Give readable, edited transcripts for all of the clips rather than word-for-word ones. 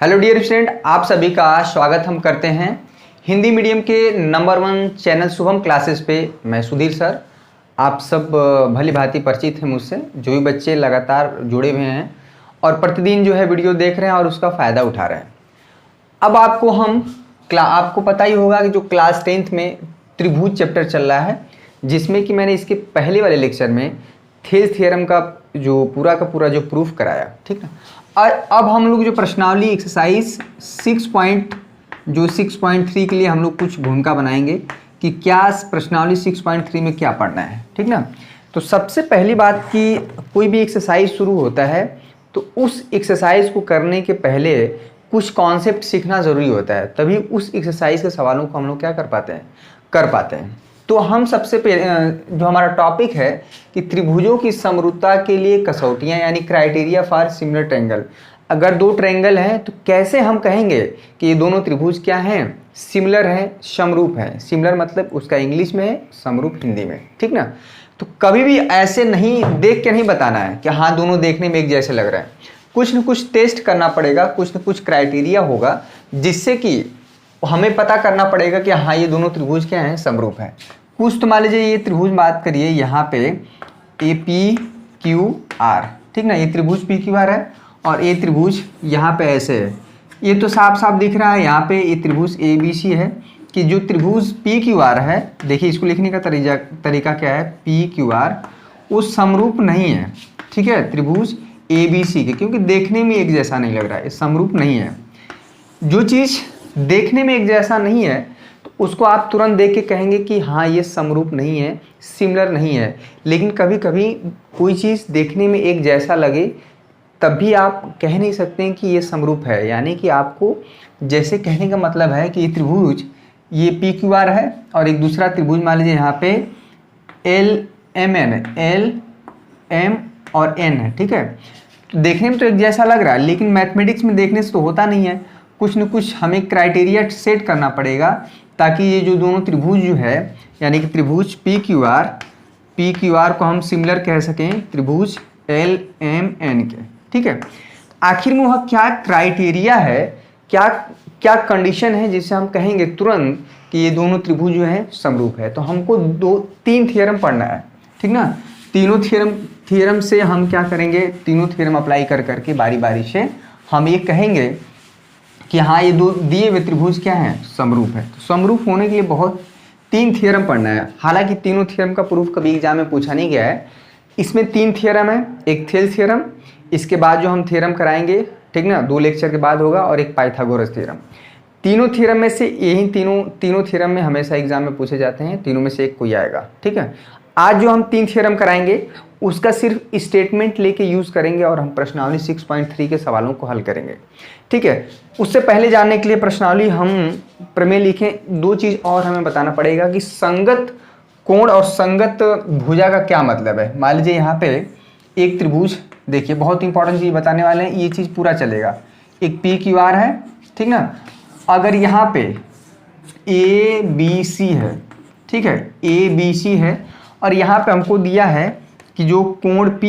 Hello dear student, आप सभी का स्वागत हम करते हैं हिंदी मीडियम के नंबर 1 चैनल शुभम क्लासेस पे। मैं सुधीर सर। आप सब भली भांति परिचित हैं मुझसे, जो भी बच्चे लगातार जुड़े हुए हैं और प्रतिदिन जो है वीडियो देख रहे हैं और उसका फ़ायदा उठा रहे हैं। अब आपको पता ही होगा कि जो क्लास 10th में त्रिभुज चैप्टर चल रहा है, जिसमें कि मैंने इसके पहले वाले लेक्चर में थेल्स थ्योरम का जो पूरा का पूरा जो प्रूफ कराया, ठीक है। और अब हम लोग जो प्रश्नावली एक्सरसाइज 6.3 के लिए हम लोग कुछ भूमिका बनाएंगे कि क्या प्रश्नावली 6.3 में क्या पढ़ना है, ठीक ना। तो सबसे पहली बात कि कोई भी एक्सरसाइज शुरू होता है तो उस एक्सरसाइज को करने के पहले कुछ कॉन्सेप्ट सीखना ज़रूरी होता है, तभी उस एक्सरसाइज के सवालों को हम लोग क्या कर पाते हैं। तो हम सबसे पहले जो हमारा टॉपिक है कि त्रिभुजों की समरूपता के लिए कसौटियाँ यानी क्राइटेरिया फॉर सिमिलर ट्रायंगल। अगर दो ट्रायंगल हैं तो कैसे हम कहेंगे कि ये दोनों त्रिभुज क्या हैं, सिमिलर हैं, समरूप हैं। सिमिलर मतलब उसका इंग्लिश में है, समरूप हिंदी में, ठीक ना। तो कभी भी ऐसे नहीं देख के नहीं बताना है कि हाँ दोनों देखने में एक जैसे लग रहे हैं। कुछ न कुछ टेस्ट करना पड़ेगा, कुछ न कुछ क्राइटेरिया होगा जिससे कि हमें पता करना पड़ेगा कि हाँ ये दोनों त्रिभुज क्या हैं, समरूप हैं। कुछ तो मान लीजिए ये त्रिभुज बात करिए, यहाँ पे ए पी क्यू आर, ठीक ना, ये त्रिभुज पी क्यू आर है और ये त्रिभुज यहाँ पे ऐसे है। ये तो साफ साफ दिख रहा है। यहाँ पे ये त्रिभुज ए बी सी है कि जो त्रिभुज पी क्यू आर है, देखिए इसको लिखने का तरीका क्या है, पी क्यू आर वो समरूप नहीं है, ठीक है, त्रिभुज ए बी सी के, क्योंकि देखने में एक जैसा नहीं लग रहा है, ये समरूप नहीं है। जो चीज़ देखने में एक जैसा नहीं है तो उसको आप तुरंत देख के कहेंगे कि हाँ ये समरूप नहीं है, सिमिलर नहीं है। लेकिन कभी कभी कोई चीज़ देखने में एक जैसा लगे तब भी आप कह नहीं सकते हैं कि ये समरूप है। यानी कि आपको जैसे कहने का मतलब है कि ये त्रिभुज ये पी क्यू आर है और एक दूसरा त्रिभुज मान लीजिए यहाँ पे एल एम एन है, एल एम और एन है, ठीक है। देखने में तो एक जैसा लग रहा है, लेकिन मैथमेटिक्स में देखने से तो होता नहीं है। कुछ न कुछ हमें क्राइटेरिया सेट करना पड़ेगा ताकि ये जो दोनों त्रिभुज जो है यानी कि त्रिभुज पी क्यू आर को हम सिमिलर कह सकें त्रिभुज एल एम एन के, ठीक है। आखिर में वह क्या क्राइटेरिया है, क्या कंडीशन है जिससे हम कहेंगे तुरंत कि ये दोनों त्रिभुज जो है समरूप है। तो हमको 3 थ्योरम पढ़ना है, ठीक ना। तीनों थ्योरम से हम क्या करेंगे, तीनों थ्योरम अप्लाई कर करके बारी बारी से हम ये कहेंगे कि हाँ ये दो दिए हुए त्रिभुज क्या हैं, समरूप है। तो समरूप होने के लिए 3 थ्योरम पढ़ना है। हालांकि तीनों थ्योरम का प्रूफ कभी एग्जाम में पूछा नहीं गया है। इसमें 3 थ्योरम है, एक थेल्स थ्योरम, इसके बाद जो हम थ्योरम कराएंगे, ठीक ना, 2 लेक्चर के बाद होगा, और एक पाइथागोरस थ्योरम। तीनों थ्योरम में से यही तीनों थ्योरम में हमेशा एग्जाम में पूछे जाते हैं, तीनों में से एक कोई आएगा, ठीक है। आज जो हम 3 थ्योरम कराएंगे उसका सिर्फ स्टेटमेंट लेके यूज़ करेंगे और हम प्रश्नावली 6.3 के सवालों को हल करेंगे, ठीक है। उससे पहले जानने के लिए प्रश्नावली हम प्रमेय लिखें, 2 चीज़ और हमें बताना पड़ेगा कि संगत कोण और संगत भुजा का क्या मतलब है। मान लीजिए यहाँ पे एक त्रिभुज, देखिए बहुत इंपॉर्टेंट चीज़ बताने वाले हैं, ये चीज़ पूरा चलेगा। एक पी क्यू आर है, ठीक ना। अगर यहाँ पे ए बी सी है, ठीक है, ए बी सी है, और यहाँ पे हमको दिया है कि जो कोण P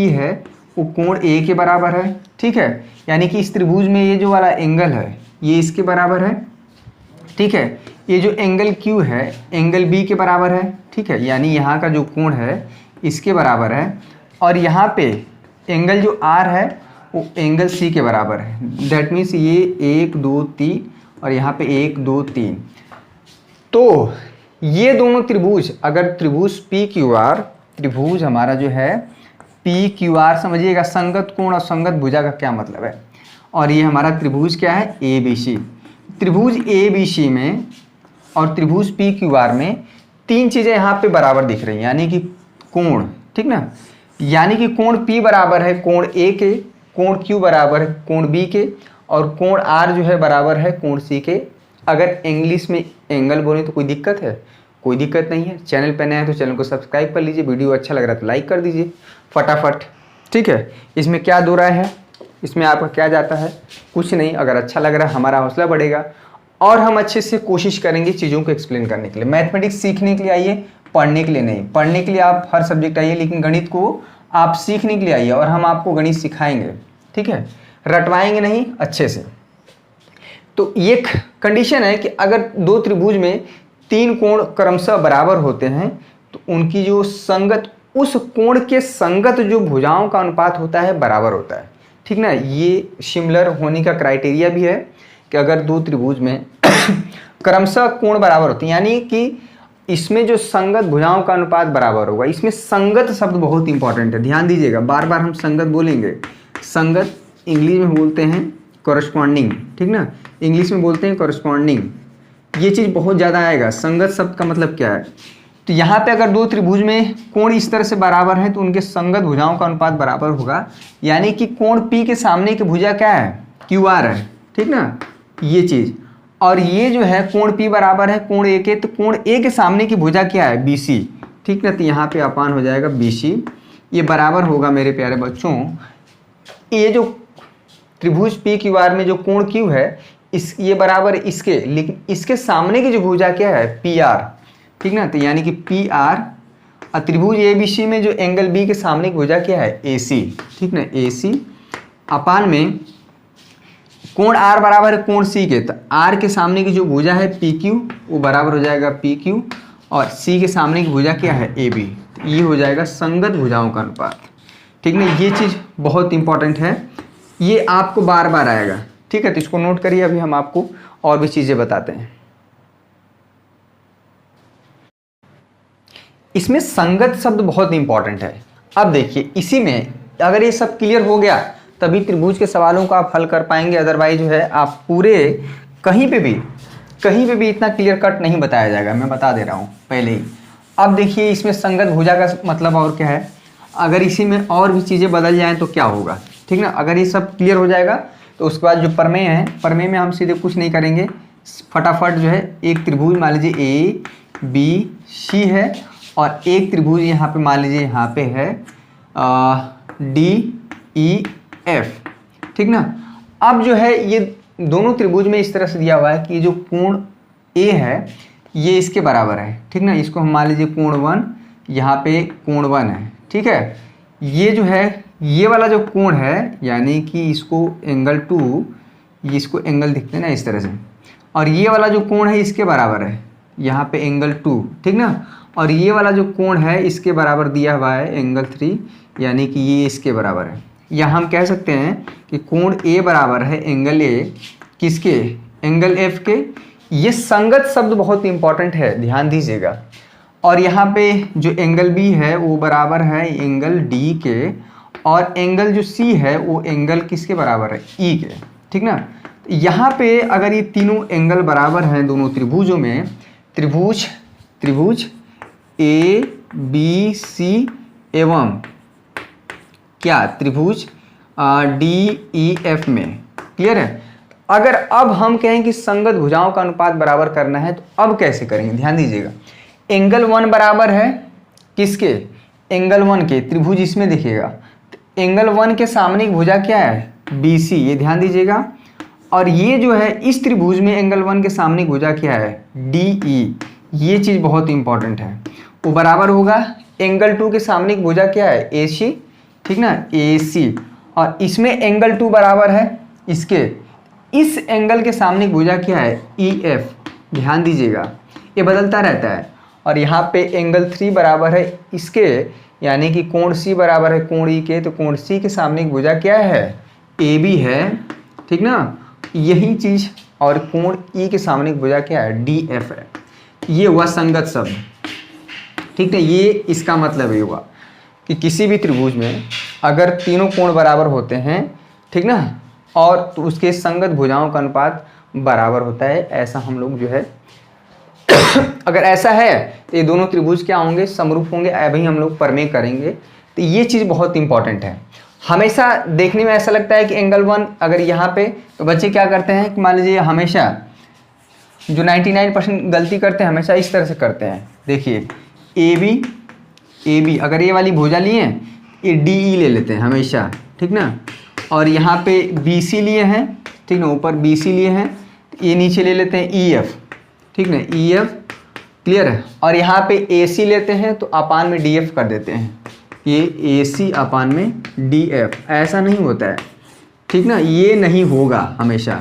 है वो कोण A के बराबर है, ठीक है। यानी कि इस त्रिभुज में ये जो वाला एंगल है ये इसके बराबर है, ठीक है। ये जो एंगल Q है एंगल B के बराबर है, ठीक है। यानी यहाँ का जो कोण है इसके बराबर है, और यहाँ पे एंगल जो R है वो एंगल C के बराबर है। दैट मीन्स ये 1 2 3 और यहाँ पे 1 2 3। तो ये दोनों त्रिभुज, अगर त्रिभुज पी क्यू आर, त्रिभुज हमारा जो है पी क्यू आर, समझिएगा संगत कोण और संगत भुजा का क्या मतलब है। और ये हमारा त्रिभुज क्या है, ए बी सी। त्रिभुज ए बी सी में और त्रिभुज पी क्यू आर में 3 चीज़ें यहाँ पे बराबर दिख रही हैं, यानी कि कोण, ठीक ना। यानी कि कोण P बराबर है कोण A के, कोण Q बराबर है कोण B के, और कोण R जो है बराबर है कोण C के। अगर इंग्लिश में एंगल बोले तो कोई दिक्कत है, कोई दिक्कत नहीं है। चैनल पर नए हैं तो चैनल को सब्सक्राइब कर लीजिए, वीडियो अच्छा लग रहा है तो लाइक कर दीजिए फटाफट, ठीक है। इसमें क्या दो राय है, इसमें आपका क्या जाता है, कुछ नहीं। अगर अच्छा लग रहा है हमारा हौसला बढ़ेगा और हम अच्छे से कोशिश करेंगे चीज़ों को एक्सप्लेन करने के लिए। मैथमेटिक्स सीखने के लिए आइए, पढ़ने के लिए नहीं। पढ़ने के लिए आप हर सब्जेक्ट आइए, लेकिन गणित को आप सीखने के लिए आइए और हम आपको गणित सिखाएंगे, ठीक है। रटवाएंगे नहीं अच्छे से। तो ये कंडीशन है कि अगर दो त्रिभुज में तीन कोण क्रमशः बराबर होते हैं तो उनकी जो संगत, उस कोण के संगत जो भुजाओं का अनुपात होता है बराबर होता है, ठीक ना। ये सिमिलर होने का क्राइटेरिया भी है कि अगर दो त्रिभुज में क्रमशः कोण बराबर होते हैं, यानी कि इसमें जो संगत भुजाओं का अनुपात बराबर होगा। इसमें संगत शब्द बहुत इंपॉर्टेंट है, ध्यान दीजिएगा, बार बार हम संगत बोलेंगे। संगत इंग्लिश में बोलते हैं कॉरस्पॉन्डिंग, ठीक ना, इंग्लिश में बोलते हैं कॉरस्पॉन्डिंग। ये चीज़ बहुत ज़्यादा आएगा। संगत शब्द का मतलब क्या है, तो यहाँ पे अगर दो त्रिभुज में कोण इस तरह से बराबर हैं तो उनके संगत भुजाओं का अनुपात बराबर होगा, यानी कि कोण P के सामने की भुजा क्या है, QR है, ठीक ना, ये चीज़। और ये जो है कोण P बराबर है कोण A के, तो कोण A के सामने की भुजा क्या है, BC, ठीक ना। तो यहाँ पे अपान हो जाएगा BC, ये बराबर होगा मेरे प्यारे बच्चों, ये जो त्रिभुज PQR में जो कोण Q है ये बराबर इसके, लेकिन इसके सामने की जो भुजा क्या है, PR, ठीक ना। तो यानी कि PR और त्रिभुज ABC में जो एंगल B के सामने की भुजा क्या है, AC, ठीक ना, AC अपान में कोण R बराबर है कोण C के, तो R के सामने की जो भुजा है PQ वो बराबर हो जाएगा PQ, और C के सामने की भुजा क्या है, AB। तो ये हो जाएगा संगत भुजाओं का अनुपात, ठीक ना। ये चीज़ बहुत इंपॉर्टेंट है, ये आपको बार बार आएगा, ठीक है। तो इसको नोट करिए, अभी हम आपको और भी चीज़ें बताते हैं। इसमें संगत शब्द बहुत इंपॉर्टेंट है। अब देखिए, इसी में अगर ये सब क्लियर हो गया तभी त्रिभुज के सवालों को आप हल कर पाएंगे, अदरवाइज जो है आप पूरे कहीं पे भी इतना क्लियर कट नहीं बताया जाएगा, मैं बता दे रहा हूँ पहले ही। अब देखिए, इसमें संगत भुजा का मतलब और क्या है, अगर इसी में और भी चीज़ें बदल जाएँ तो क्या होगा, ठीक ना। अगर ये सब क्लियर हो जाएगा तो उसके बाद जो प्रमेय है, प्रमेय में हम सीधे कुछ नहीं करेंगे, फटाफट जो है एक त्रिभुज मान लीजिए ABC है, और एक त्रिभुज यहाँ पे मान लीजिए यहाँ पे है DEF, ठीक ना। अब जो है ये दोनों त्रिभुज में इस तरह से दिया हुआ है कि जो कोण A है ये इसके बराबर है, ठीक ना। इसको हम मान लीजिए कोण 1, यहाँ पे कोण 1 है, ठीक है। ये जो है ये वाला जो कोण है, यानी कि इसको एंगल 2, ये इसको एंगल दिखते हैं ना इस तरह से, और ये वाला जो कोण है इसके बराबर है, यहाँ पे एंगल 2, ठीक ना। और ये वाला जो कोण है इसके बराबर दिया हुआ है एंगल 3, यानी कि ये इसके बराबर है। या हम कह सकते हैं कि कोण A बराबर है एंगल A किसके, एंगल F के। ये संगत शब्द बहुत इंपॉर्टेंट है, ध्यान दीजिएगा। और यहाँ पे जो एंगल B है वो बराबर है एंगल D के, और एंगल जो C है वो एंगल किसके बराबर है, E के, ठीक ना। यहाँ पे अगर ये तीनों एंगल बराबर हैं दोनों त्रिभुजों में, त्रिभुज ABC एवं क्या त्रिभुज DEF में, क्लियर है। अगर अब हम कहें कि संगत भुजाओं का अनुपात बराबर करना है तो अब कैसे करेंगे, ध्यान दीजिएगा। एंगल 1 बराबर है किसके, एंगल 1 के, त्रिभुज इसमें दिखेगा, तो एंगल 1 के सामने की भुजा क्या है, BC, ये ध्यान दीजिएगा। और ये जो है इस त्रिभुज में एंगल 1 के सामने की भुजा क्या है, DE, ये चीज़ बहुत इंपॉर्टेंट है, वो बराबर होगा एंगल 2 के सामने की भुजा क्या है, AC, ठीक ना, AC। और इसमें एंगल 2 बराबर है इसके, इस एंगल के सामने की भुजा क्या है, EF, ध्यान दीजिएगा, ये बदलता रहता है। और यहाँ पे एंगल 3 बराबर है इसके, यानी कि कोण C बराबर है कोण E के, तो कोण C के सामने की भुजा क्या है, AB है, ठीक ना, यही चीज़। और कोण E के सामने की भुजा क्या है, DF है। ये हुआ संगत शब्द, ठीक है। ये इसका मतलब ये हुआ कि किसी भी त्रिभुज में अगर तीनों कोण बराबर होते हैं, ठीक ना, और तो उसके संगत भुजाओं का अनुपात बराबर होता है, ऐसा हम लोग जो है अगर ऐसा है तो ये दोनों त्रिभुज क्या होंगे, समरूप होंगे। अभी हम लोग प्रमेय करेंगे। तो ये चीज़ बहुत इंपॉर्टेंट है। हमेशा देखने में ऐसा लगता है कि एंगल 1 अगर यहाँ पे, तो बच्चे क्या करते हैं कि मान लीजिए हमेशा जो 99% गलती करते हैं हमेशा इस तरह से करते हैं। देखिए AB अगर ये वाली भुजा लिए ये DE ले लेते हैं हमेशा, ठीक ना। और यहाँ पे BC लिए हैं, ठीक ना, ऊपर BC लिए हैं, ये नीचे ले लेते हैं EF, ठीक ना, EF, क्लियर है। और यहाँ पे AC लेते हैं तो अपान में DF कर देते हैं, ये AC अपान में DF, ऐसा नहीं होता है। ठीक ना, ये नहीं होगा हमेशा।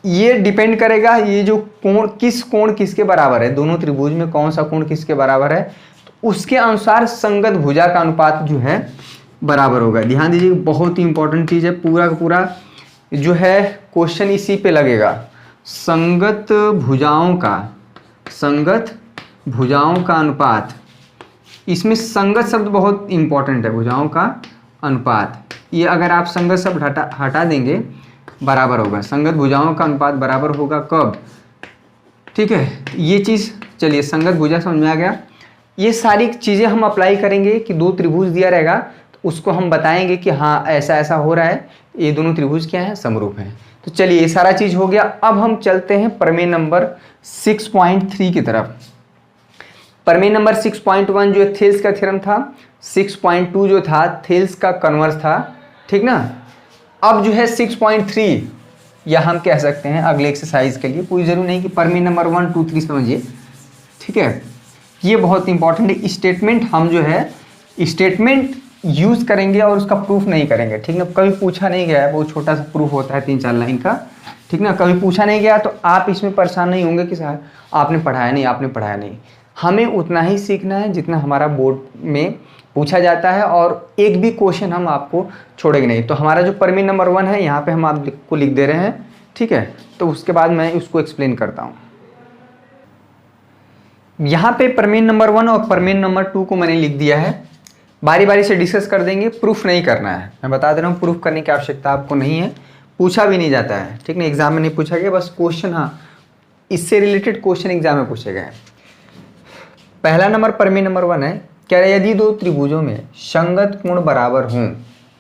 ये डिपेंड करेगा ये जो कोण किसके बराबर है, दोनों त्रिभुज में कौन सा कोण किसके बराबर है, तो उसके अनुसार संगत भुजा का अनुपात जो है बराबर होगा। ध्यान दीजिए, बहुत ही इंपॉर्टेंट चीज़ है, पूरा का पूरा जो है क्वेश्चन इसी पे लगेगा। संगत भुजाओं का अनुपात, इसमें संगत शब्द बहुत इंपॉर्टेंट है, भुजाओं का अनुपात, ये अगर आप संगत शब्द हटा देंगे बराबर होगा। संगत भुजाओं का अनुपात बराबर होगा कब, ठीक है, ये चीज़। चलिए, संगत भुजा समझ में आ गया। ये सारी चीज़ें हम अप्लाई करेंगे कि दो त्रिभुज दिया रहेगा तो उसको हम बताएंगे कि हाँ ऐसा ऐसा हो रहा है, ये दोनों त्रिभुज क्या है, समरूप हैं। तो चलिए, ये सारा चीज़ हो गया। अब हम चलते हैं प्रमेय नंबर 6.3 की तरफ। प्रमेय नंबर 6.1 जो थेल्स का थ्योरम था, 6.2 जो था थेल्स का कन्वर्स था, ठीक ना। अब जो है 6.3, या हम कह सकते हैं अगले एक्सरसाइज के लिए, कोई जरूरी नहीं कि प्रमेय नंबर 1, 2, 3 समझिए, ठीक है। ये बहुत इंपॉर्टेंट है। स्टेटमेंट हम जो है स्टेटमेंट यूज करेंगे और उसका प्रूफ नहीं करेंगे, ठीक ना। कभी पूछा नहीं गया है, बहुत छोटा सा प्रूफ होता है 3-4 लाइन का, ठीक ना। कभी पूछा नहीं गया तो आप इसमें परेशान नहीं होंगे कि सर आपने पढ़ाया नहीं। हमें उतना ही सीखना है जितना हमारा बोर्ड में पूछा जाता है, और एक भी क्वेश्चन हम आपको छोड़ेंगे नहीं। तो हमारा जो प्रमेय नंबर 1 है यहाँ पे हम आपको लिख दे रहे हैं, ठीक है। तो उसके बाद मैं उसको एक्सप्लेन करता हूँ। यहाँ पे प्रमेय नंबर 1 और प्रमेय नंबर 2 को मैंने लिख दिया है, बारी बारी से डिस्कस कर देंगे। प्रूफ नहीं करना है, मैं बता दे रहा हूँ, प्रूफ करने की आवश्यकता आपको नहीं है, पूछा भी नहीं जाता है, ठीक ना। एग्जाम में नहीं पूछा गया, बस क्वेश्चन, हाँ इससे रिलेटेड क्वेश्चन एग्जाम में पूछे गए। पहला नंबर प्रमेय नंबर 1 है, क्या यदि दो त्रिभुजों में संगत कोण बराबर हों,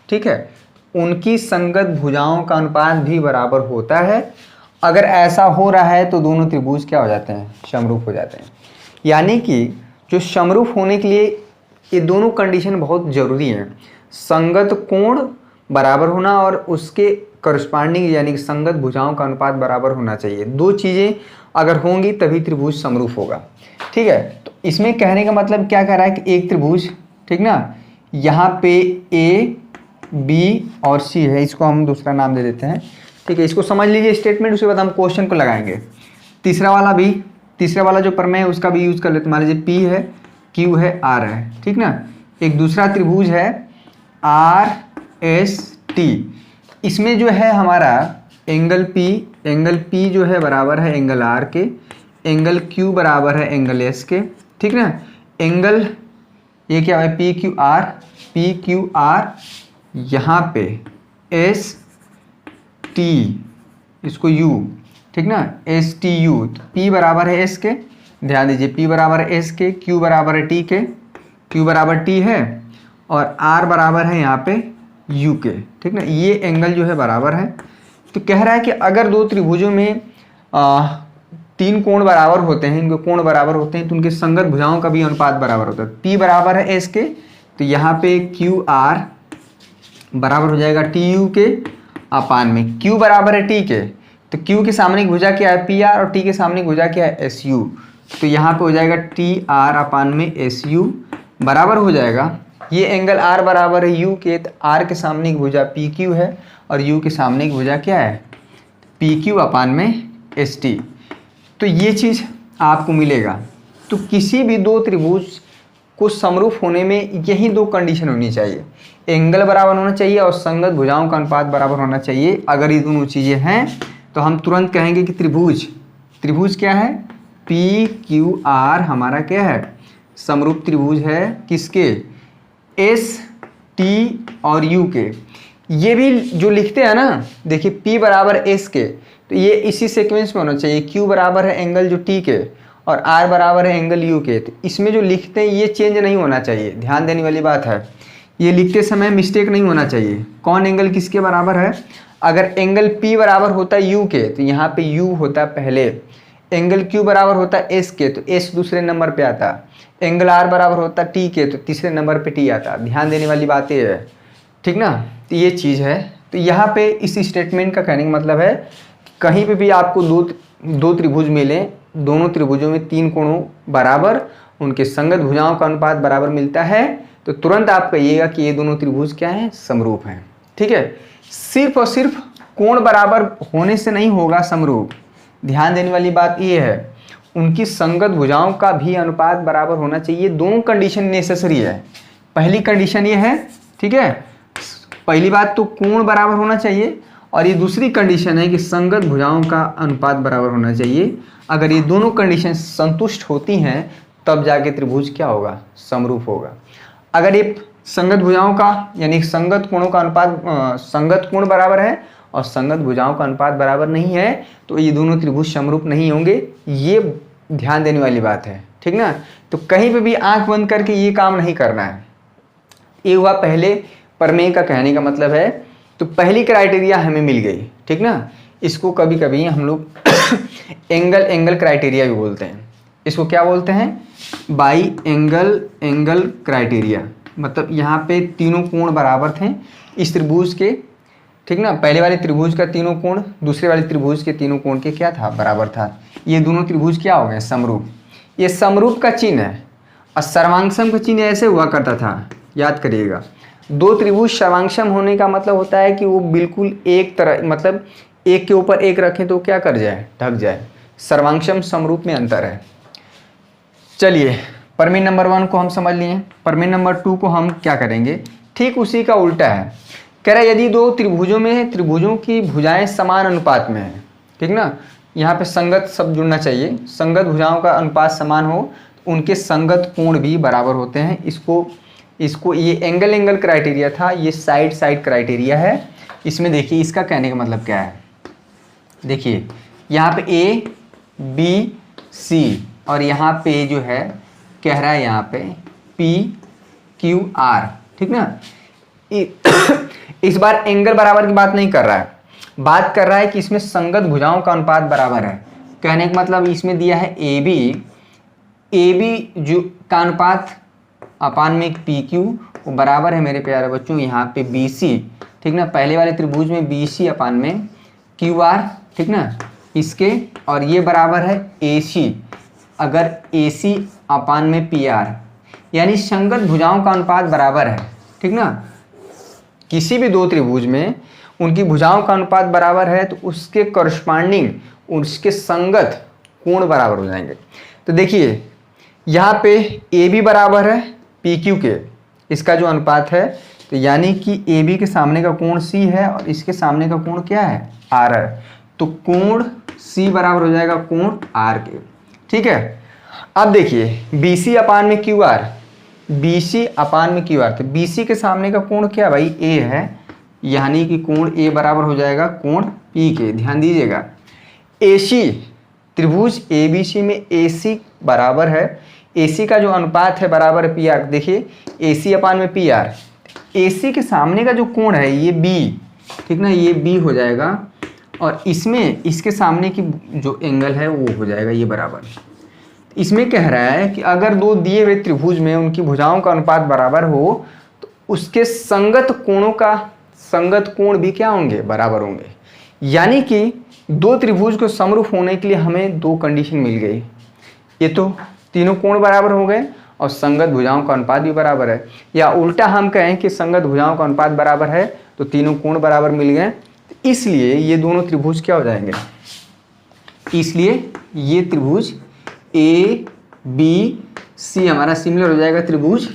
ठीक है, उनकी संगत भुजाओं का अनुपात भी बराबर होता है। अगर ऐसा हो रहा है तो दोनों त्रिभुज क्या हो जाते हैं, समरूप हो जाते हैं। यानी कि जो समरूप होने के लिए ये दोनों कंडीशन बहुत ज़रूरी हैं। संगत कोण बराबर होना और उसके करस्पॉन्डिंग यानी कि संगत भुजाओं का अनुपात बराबर होना चाहिए। दो चीज़ें अगर होंगी तभी त्रिभुज समरूप होगा, ठीक है। तो इसमें कहने का मतलब क्या कह रहा है कि एक त्रिभुज, ठीक ना, यहाँ पे ए, बी और सी है, इसको हम दूसरा नाम दे देते हैं, ठीक है। इसको समझ लीजिए स्टेटमेंट, उसके बाद हम क्वेश्चन को लगाएंगे। तीसरा वाला जो प्रमेय है उसका भी यूज कर लेते हैं। मान लीजिए पी है, क्यू है, आर है, ठीक ना। एक दूसरा त्रिभुज है आर एस टी, इसमें जो है हमारा एंगल पी जो है बराबर है एंगल आर के, एंगल क्यू बराबर है एंगल एस के, ठीक ना। एंगल ये क्या है, पी क्यू आर, यहाँ पे एस टी, इसको यू, ठीक ना, एस टी यू। पी बराबर है एस के, ध्यान दीजिए, पी बराबर है एस के, क्यू बराबर है टी के, क्यू बराबर टी है, और आर बराबर है यहाँ पे यू के, ठीक ना। ये एंगल जो है बराबर है। तो कह रहा है कि अगर दो त्रिभुजों में 3 कोण बराबर होते हैं, इनके कोण बराबर होते हैं, तो उनके संगत भुजाओं का भी अनुपात बराबर होता है। पी बराबर है एस के, तो यहाँ पे क्यू आर बराबर हो जाएगा टी यू के अपान में, क्यू बराबर है टी के, तो क्यू के सामने की भुजा क्या है, पी आर, और टी के सामने की भुजा क्या है, एस यू। तो यहाँ पे हो जाएगा टी आर अपान में एस यू बराबर हो जाएगा, ये एंगल आर बराबर है यू के, तो आर के सामने की भुजा पी क्यू है और यू के सामने की भुजा क्या है, पी क्यू अपान में एस टी। तो ये चीज़ आपको मिलेगा। तो किसी भी दो त्रिभुज को समरूप होने में यही दो कंडीशन होनी चाहिए, एंगल बराबर होना चाहिए और संगत भुजाओं का अनुपात बराबर होना चाहिए। अगर ये दोनों चीज़ें हैं तो हम तुरंत कहेंगे कि त्रिभुज क्या है, पी क्यू आर हमारा क्या है, समरूप त्रिभुज है, किसके, एस टी और यू के। ये भी जो लिखते हैं ना, देखिए पी बराबर एस के, तो ये इसी सीक्वेंस में होना चाहिए। क्यू बराबर है एंगल जो टी के और आर बराबर है एंगल यू के, तो इसमें जो लिखते हैं ये चेंज नहीं होना चाहिए, ध्यान देने वाली बात है। ये लिखते समय मिस्टेक नहीं होना चाहिए। कौन एंगल किसके बराबर है, अगर एंगल P बराबर होता है U के, तो यहाँ पे U होता है पहले, एंगल Q बराबर होता है S के, तो S दूसरे नंबर पे आता, एंगल R बराबर होता है T के, तो तीसरे नंबर पे T आता। ध्यान देने वाली बात ये है, ठीक ना। तो ये चीज़ है। तो यहाँ पे इस स्टेटमेंट का कहने का मतलब है कि कहीं पे भी आपको दो त्रिभुज मिले, दोनों त्रिभुजों में 3 कोणों बराबर, उनके संगत भुजाओं का अनुपात बराबर मिलता है, तो तुरंत आप कहिएगा कि ये दोनों त्रिभुज क्या हैं, समरूप हैं, ठीक है, सिर्फ और सिर्फ कोण बराबर होने से नहीं होगा समरूप। ध्यान देने वाली बात ये है, उनकी संगत भुजाओं का भी अनुपात बराबर होना चाहिए। दोनों कंडीशन नेसेसरी है। पहली कंडीशन ये है, ठीक है, पहली बात तो कोण बराबर होना चाहिए, और ये दूसरी कंडीशन है कि संगत भुजाओं का अनुपात बराबर होना चाहिए। अगर ये दोनों कंडीशन संतुष्ट होती हैं तब जाके त्रिभुज क्या होगा, समरूप होगा। अगर ये संगत भुजाओं का यानी संगत कोणों का अनुपात, संगत कोण बराबर है और संगत भुजाओं का अनुपात बराबर नहीं है, तो ये दोनों त्रिभुज समरूप नहीं होंगे। ये ध्यान देने वाली बात है, ठीक ना। तो कहीं पे भी आंख बंद करके ये काम नहीं करना है। ये हुआ पहले प्रमेय का कहने का मतलब है। तो पहली क्राइटेरिया हमें मिल गई, ठीक ना। इसको कभी कभी हम लोग एंगल क्राइटेरिया भी बोलते हैं। इसको क्या बोलते हैं, बाई एंगल क्राइटेरिया। मतलब यहाँ पे तीनों कोण बराबर थे इस त्रिभुज के, ठीक ना। पहले वाले त्रिभुज का तीनों कोण दूसरे वाले त्रिभुज के तीनों कोण के क्या था, बराबर था। ये दोनों त्रिभुज क्या हो गए, समरूप। ये समरूप का चिन्ह है। और सर्वांगसम का चिन्ह ऐसे हुआ करता था, याद करिएगा। दो त्रिभुज सर्वांगसम होने का मतलब होता है कि वो बिल्कुल एक तरह, मतलब एक के ऊपर एक रखें तो क्या कर जाए, ढक जाए। सर्वांगसम समरूप में अंतर है। चलिए, प्रमेय नंबर 1 को हम समझ लिए। प्रमेय नंबर 2 को हम क्या करेंगे, ठीक उसी का उल्टा है। कह रहा है यदि दो त्रिभुजों में त्रिभुजों की भुजाएं समान अनुपात में है, ठीक ना। यहाँ पे संगत शब्द जुड़ना चाहिए। संगत भुजाओं का अनुपात समान हो तो उनके संगत कोण भी बराबर होते हैं। इसको ये एंगल क्राइटेरिया था, ये साइड क्राइटेरिया है। इसमें देखिए इसका कहने का मतलब क्या है। देखिए यहाँ पे ए बी सी और यहाँ पे जो है कह रहा है यहाँ पे पी क्यू आर, ठीक ना। इस बार एंगल बराबर की बात नहीं कर रहा है, बात कर रहा है कि इसमें संगत भुजाओं का अनुपात बराबर है। कहने का मतलब इसमें दिया है ए बी जो का अनुपात अपान में पी क्यू वो बराबर है मेरे प्यारे बच्चों यहाँ पे बी सी, ठीक ना। पहले वाले त्रिभुज में बी सी अपान में क्यू आर, ठीक ना, इसके। और ये बराबर है ए सी अगर ए सी अपान में पी आर, यानी संगत भुजाओं का अनुपात बराबर है, ठीक ना। किसी भी दो त्रिभुज में उनकी भुजाओं का अनुपात बराबर है तो उसके करस्पॉन्डिंग उसके संगत कोण बराबर हो जाएंगे। तो देखिए यहाँ पे ए बी बराबर है पी क्यू के, इसका जो अनुपात है, तो यानी कि ए बी के सामने का कोण सी है और इसके सामने का कोण क्या है, आर है। तो कोण सी बराबर हो जाएगा कोण आर के, ठीक है। अब देखिए बी सी अपान में क्यू आर, बी सी अपान में क्यू आर, तो बी सी के सामने का कोण क्या भाई, ए है, यानी कि कोण ए बराबर हो जाएगा कोण पी के। ध्यान दीजिएगा, ए सी त्रिभुज ए बी सी में ए सी बराबर है, ए सी का जो अनुपात है बराबर है पी आर। देखिए ए सी अपान में पी आर, ए सी के सामने का जो कोण है ये बी, ठीक ना, ये बी हो जाएगा और इसमें इसके सामने की जो एंगल है वो हो जाएगा ये बराबर। इसमें कह रहा है कि अगर दो दिए हुए त्रिभुज में उनकी भुजाओं का अनुपात बराबर हो तो उसके संगत कोण भी क्या होंगे, बराबर होंगे। यानी कि दो त्रिभुज को समरूप होने के लिए हमें दो कंडीशन मिल गई। ये तो तीनों कोण बराबर हो गए और संगत भुजाओं का अनुपात भी बराबर है, या उल्टा हम कहें कि संगत भुजाओं का अनुपात बराबर है तो तीनों कोण बराबर मिल गए। इसलिए ये दोनों त्रिभुज क्या हो जाएंगे, इसलिए ये त्रिभुज ए बी सी हमारा सिमिलर हो जाएगा त्रिभुज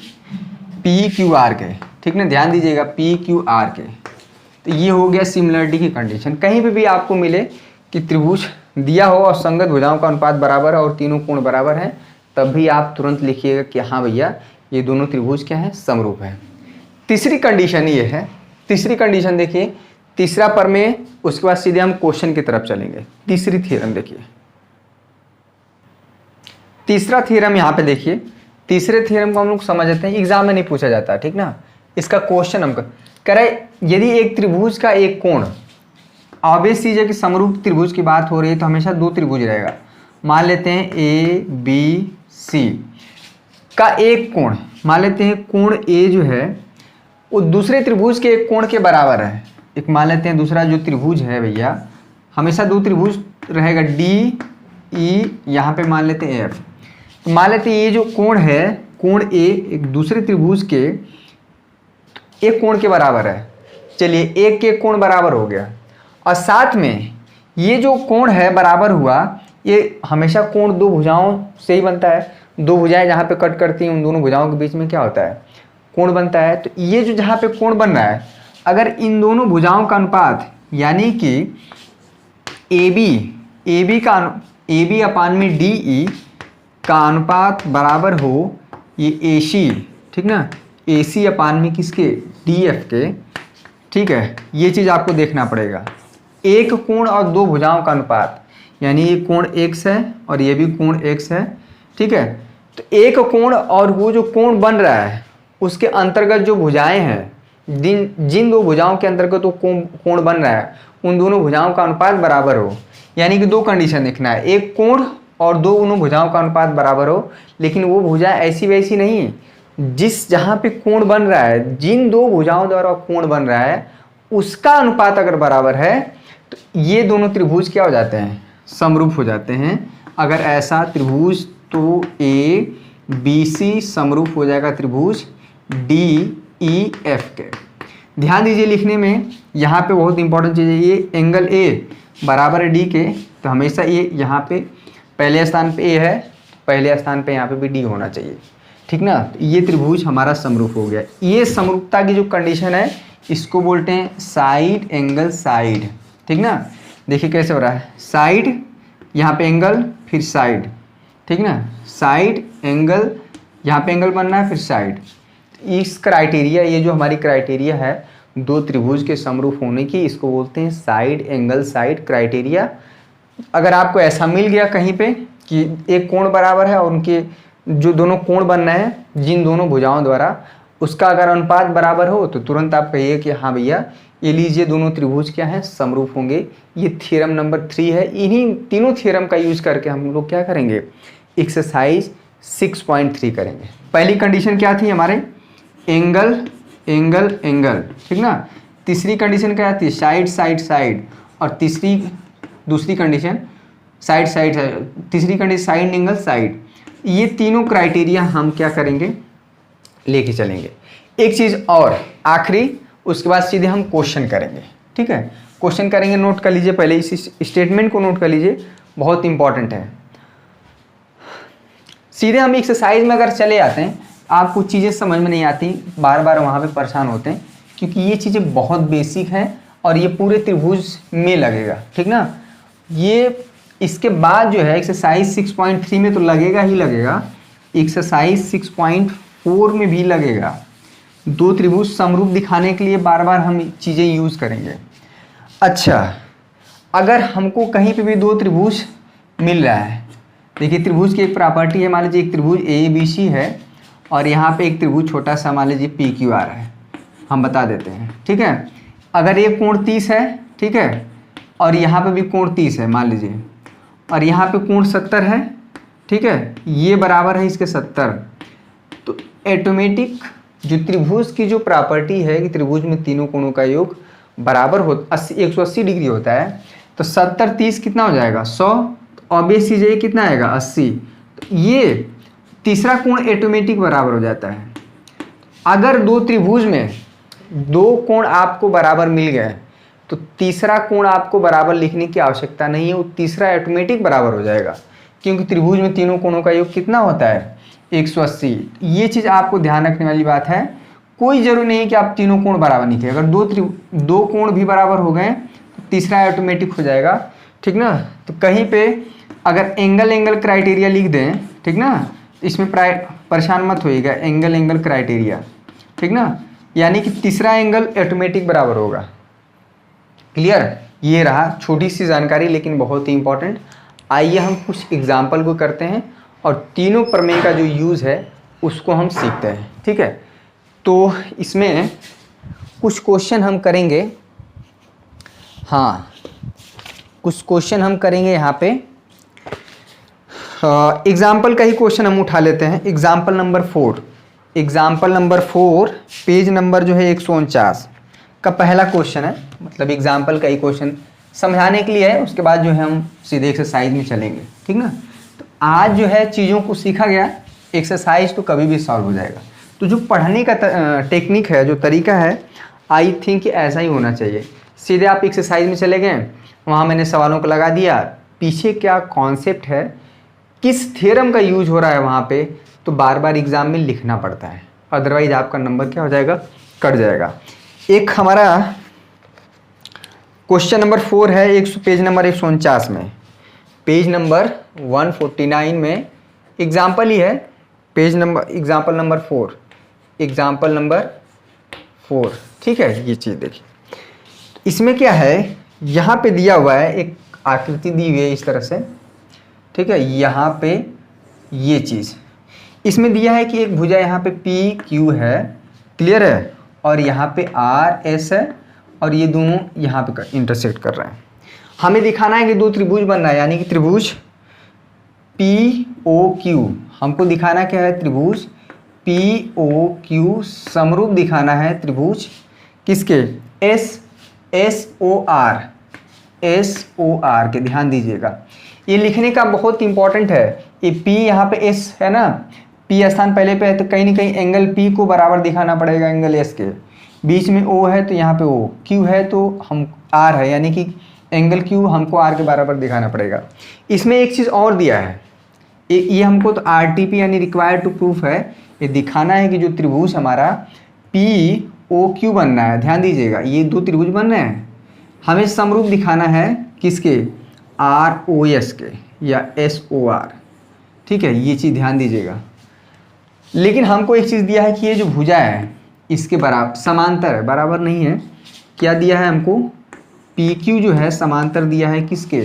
पी क्यू आर के, ठीक ना। ध्यान दीजिएगा पी क्यू आर के, तो ये हो गया सिमिलरिटी की कंडीशन। कहीं पे भी आपको मिले कि त्रिभुज दिया हो और संगत भुजाओं का अनुपात बराबर है और तीनों कोण बराबर हैं, तब भी आप तुरंत लिखिएगा कि हाँ भैया ये दोनों त्रिभुज क्या है, समरूप है। तीसरी कंडीशन ये है, तीसरी कंडीशन देखिए, तीसरा प्रमेय, उसके बाद सीधे हम क्वेश्चन की तरफ चलेंगे। तीसरी थ्योरम देखिए, तीसरा थ्योरम यहाँ पे देखिए। तीसरे थ्योरम को हम लोग समझते हैं, एग्जाम में नहीं पूछा जाता, ठीक ना। इसका क्वेश्चन हम कह रहे यदि एक त्रिभुज का एक कोण, ऑब्वियस चीज है कि समरूप त्रिभुज की बात हो रही है तो हमेशा दो त्रिभुज रहेगा। मान लेते हैं ए बी सी का एक कोण, मान लेते हैं कोण ए जो है वो दूसरे त्रिभुज के एक कोण के बराबर है। एक मान लेते हैं दूसरा जो त्रिभुज है भैया, हमेशा दो त्रिभुज रहेगा डी ई, यहाँ पे मान लेते हैं एफ। मान लेते हैं ये जो कोण है, कोण ए एक दूसरे त्रिभुज के एक कोण के बराबर है, चलिए एक एक कोण बराबर हो गया, और साथ में ये जो कोण है बराबर हुआ, ये हमेशा कोण दो भुजाओं से ही बनता है। दो भुजाएं जहाँ पे कट करती हैं उन दोनों भुजाओं के बीच में क्या होता है, कोण बनता है। तो ये जो जहाँ पे कोण बन रहा है, अगर इन दोनों भुजाओं का अनुपात यानी कि ए बी अपान में डी ई का अनुपात बराबर हो ये ए सी, ठीक ना, ए सी अपान में किसके, डी एफ के, ठीक है। ये चीज़ आपको देखना पड़ेगा। एक कोण और दो भुजाओं का अनुपात, यानी ये कोण x है और ये भी कोण x है, ठीक है। तो एक कोण और वो जो कोण बन रहा है उसके अंतर्गत जो भुजाएं हैं, जिन दो भुजाओं के अंतर्गत वो कोण बन रहा है, उन दोनों भुजाओं का अनुपात बराबर हो। यानी कि दो कंडीशन देखना है, एक कोण और दो उन भुजाओं का अनुपात बराबर हो, लेकिन वो भुजाएं ऐसी वैसी नहीं, जिस जहाँ पे कोण बन रहा है, जिन दो भुजाओं द्वारा कोण बन रहा है उसका अनुपात अगर बराबर है तो ये दोनों त्रिभुज क्या हो जाते हैं, समरूप हो जाते हैं। अगर ऐसा त्रिभुज तो ए बी सी समरूप हो जाएगा त्रिभुज डी ई एफ के। ध्यान दीजिए लिखने में, यहाँ पे बहुत इंपॉर्टेंट चीज़ है, ये एंगल ए बराबर है डी के, तो हमेशा ये यहाँ पे पहले स्थान पे ए है, पहले स्थान पे यहाँ पे भी डी होना चाहिए, ठीक ना। तो ये त्रिभुज हमारा समरूप हो गया। ये समरूपता की जो कंडीशन है इसको बोलते हैं साइड एंगल साइड, ठीक ना। देखिए कैसे हो रहा है, साइड यहाँ पे एंगल फिर साइड, ठीक ना, साइड एंगल, यहाँ पे एंगल बनना है फिर साइड। इस क्राइटेरिया, ये जो हमारी क्राइटेरिया है दो त्रिभुज के समरूप होने की, इसको बोलते हैं साइड एंगल साइड क्राइटेरिया। अगर आपको ऐसा मिल गया कहीं पे कि एक कोण बराबर है और उनके जो दोनों कोण बन रहे हैं जिन दोनों भुजाओं द्वारा, उसका अगर अनुपात बराबर हो तो तुरंत आप कहिए कि हाँ भैया ये लीजिए दोनों त्रिभुज क्या हैं, समरूप होंगे। ये थ्योरम नंबर 3 है। इन्हीं तीनों थ्योरम का यूज करके हम लोग क्या करेंगे, एक्सरसाइज 6.3 करेंगे। पहली कंडीशन क्या थी हमारे, एंगल एंगल एंगल, ठीक ना। तीसरी कंडीशन क्या थी, साइड साइड साइड, और दूसरी कंडीशन साइड साइड, तीसरी कंडीशन साइड एंगल साइड। ये तीनों क्राइटेरिया हम क्या करेंगे, लेके चलेंगे। एक चीज़ और आखिरी, उसके बाद सीधे हम क्वेश्चन करेंगे, ठीक है। क्वेश्चन करेंगे, नोट कर लीजिए, पहले इस स्टेटमेंट को नोट कर लीजिए, बहुत इंपॉर्टेंट है। सीधे हम एक्सरसाइज में अगर चले आते हैं, आपको चीज़ें समझ में नहीं आती, बार बार वहाँ पे परेशान होते हैं, क्योंकि ये चीज़ें बहुत बेसिक हैं और ये पूरे त्रिभुज में लगेगा, ठीक ना। ये इसके बाद जो है एक्सरसाइज 6.3 में तो लगेगा ही लगेगा, एक्सरसाइज 6.4 में भी लगेगा। दो त्रिभुज समरूप दिखाने के लिए बार बार हम चीज़ें यूज़ करेंगे। अच्छा, अगर हमको कहीं पे भी दो त्रिभुज मिल रहा है, देखिए त्रिभुज की एक प्रॉपर्टी है, मान लीजिए एक त्रिभुज ए बी सी है और यहाँ पे एक त्रिभुज छोटा सा मान लीजिए पी क्यू आर है, हम बता देते हैं, ठीक है। अगर ये कोण 30 है, ठीक है, और यहाँ पे भी कोण 30 है मान लीजिए, और यहाँ पे कोण 70 है, ठीक है, ये बराबर है इसके 70, तो ऑटोमेटिक जो त्रिभुज की जो प्रॉपर्टी है कि त्रिभुज में तीनों कोणों का योग बराबर हो 180 डिग्री होता है, तो 70 30 कितना हो जाएगा 100, तो ऑब्वियस चीज़ है कितना आएगा 80, तो ये तीसरा कोण ऑटोमेटिक बराबर हो जाता है। अगर दो त्रिभुज में दो कोण आपको बराबर मिल गए तो तीसरा कोण आपको बराबर लिखने की आवश्यकता नहीं है, वो तीसरा ऑटोमेटिक बराबर हो जाएगा, क्योंकि त्रिभुज में तीनों कोणों का योग कितना होता है 180। ये चीज़ आपको ध्यान रखने वाली बात है। कोई जरूरी नहीं कि आप तीनों कोण बराबर लिखें, अगर दो कोण भी बराबर हो गए तो तीसरा ऑटोमेटिक हो जाएगा, ठीक ना। तो कहीं पे अगर एंगल एंगल क्राइटेरिया लिख दें, ठीक ना, इसमें परेशान मत होइएगा, एंगल एंगल क्राइटेरिया, ठीक ना, यानी कि तीसरा एंगल ऑटोमेटिक बराबर होगा। क्लियर, ये रहा छोटी सी जानकारी लेकिन बहुत ही इंपॉर्टेंट। आइए हम कुछ एग्जाम्पल को करते हैं और तीनों प्रमेय का जो यूज़ है उसको हम सीखते हैं, ठीक है। तो इसमें कुछ क्वेश्चन हम करेंगे, हाँ कुछ क्वेश्चन हम करेंगे यहाँ पे। एग्जाम्पल का ही क्वेश्चन हम उठा लेते हैं। एग्जाम्पल नंबर 4 पेज नंबर जो है 149 का पहला क्वेश्चन है, मतलब एग्जाम्पल का ही क्वेश्चन समझाने के लिए है, उसके बाद जो है हम सीधे एक्सरसाइज में चलेंगे, ठीक ना। तो आज जो है चीज़ों को सीखा गया, एक्सरसाइज तो कभी भी सॉल्व हो जाएगा। तो जो पढ़ने का टेक्निक है, जो तरीका है, आई थिंक ऐसा ही होना चाहिए। सीधे आप एक्सरसाइज में चले गए, वहाँ मैंने सवालों को लगा दिया, पीछे क्या कॉन्सेप्ट है, किस थ्योरम का यूज हो रहा है वहाँ पे, तो बार बार एग्जाम में लिखना पड़ता है, अदरवाइज आपका नंबर क्या हो जाएगा, कट जाएगा। एक हमारा क्वेश्चन नंबर 4 है पेज नंबर 149 में, पेज नंबर 149 में एग्जाम्पल ही है, page number example number 4, example number 4, ठीक है। ये चीज़ देखिए, इसमें क्या है, यहाँ पे दिया हुआ है एक आकृति दी हुई है इस तरह से, ठीक है। यहाँ पे ये चीज़ इसमें दिया है कि एक भुजा यहाँ पे पी क्यू है, क्लियर है, और यहाँ पे आर एस है, और ये दोनों यहाँ पे इंटरसेक्ट कर रहे हैं। हमें दिखाना है कि दो त्रिभुज बन रहा है, यानी कि त्रिभुज पी ओ क्यू, हमको दिखाना क्या है, त्रिभुज पी ओ क्यू समरूप दिखाना है त्रिभुज किसके, एस ओ आर के। ध्यान दीजिएगा, ये लिखने का बहुत इंपॉर्टेंट है। ये P यहाँ पे S है ना, P स्थान पहले पे है, तो कहीं ना कहीं एंगल P को बराबर दिखाना पड़ेगा एंगल S के। बीच में O है तो यहाँ पे O, Q है तो हम R है, यानी कि एंगल Q हमको R के बराबर दिखाना पड़ेगा। इसमें एक चीज़ और दिया है, ये हमको तो RTP यानी रिक्वायर्ड टू प्रूफ है, ये दिखाना है कि जो त्रिभुज हमारा POQ बनना है, ध्यान दीजिएगा, ये दो त्रिभुज बन रहे हैं, हमें समरूप दिखाना है किसके, ROS के या SOR, ठीक है। ये चीज़ ध्यान दीजिएगा। लेकिन हमको एक चीज़ दिया है कि ये जो भुजा है इसके बराबर समांतर है, बराबर नहीं है, क्या दिया है हमको, PQ जो है समांतर दिया है किसके,